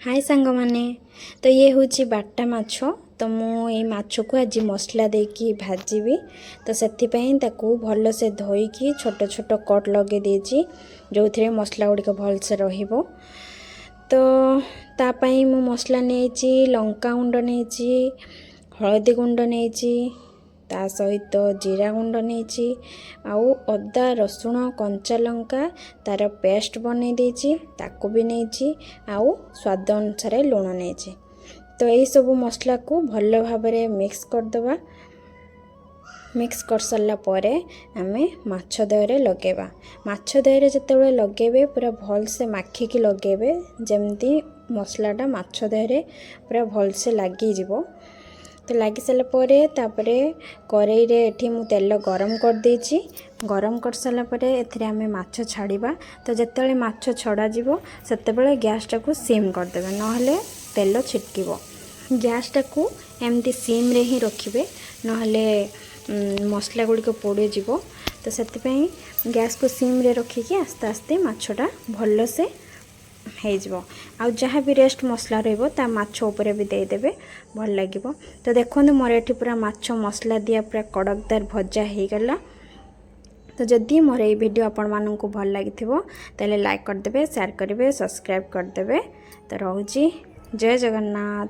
हाय सांग माने तो ये हूँ बाटा माछ तो मुझे माछ को आज मसला देकी भाजीबी तो से भल से धोईकी छोट छोट कट लगे देची जो थे मसला गुड़िक भलसे रहिबो। तो तापाई मु मसला नहीं लंका गुंड नहीं हलदी गुंड नहीं ता सहित जीरा गुंड नहीं आउ अदा रसुण कंचा लंका तार पेस्ट बनै देछि ताको भी नहीं आउ स्वाद अनुसार लुण नहीं। तो यही सब मसला को भल भाव मिक्स करदबा। मिक्स कर सारा पर आमे माछ दहीरे लगेबा। माछ दहीरे जितेबाला लगेबे पूरा भल से माखिकी लगेबे जमती मसलाटा माछ दहीरे पूरा भल से लगी जीवो। तो लगी सारा पर कड़ाई रे एठी मु तेल गरम कर देछि। गरम कर सारा पर एथिरे आमे माछ छाड़ीबा। तो जेतेबेले माछ छड़ा जीवो सेतेबेले गैस टाको सिम कर देबे नहले तेल छिटकिबो। गैस टाको एमती सिम रे ही रखिबे नहले मसला गुड़िक पोड़ी जीवो। तो सेतिपई गैस को सिम रे रखिकी आस्ते आस्ते माछटा भल से हो आउ जहाँ भी रेस्ट मसला रहिबो ता माछ ऊपर भी दे देबे भल लागिबो। तो देखो मोर एठी पूरा माछ मसला दिया पूरा कड़कदार भजा हो गला। तो जदि मोर ये वीडियो आपण माननकु भल लागिथिबो ताले लाइक कर देबे, शेयर करेंगे, सब्सक्राइब कर देबे। तो रहूची जय जगन्नाथ।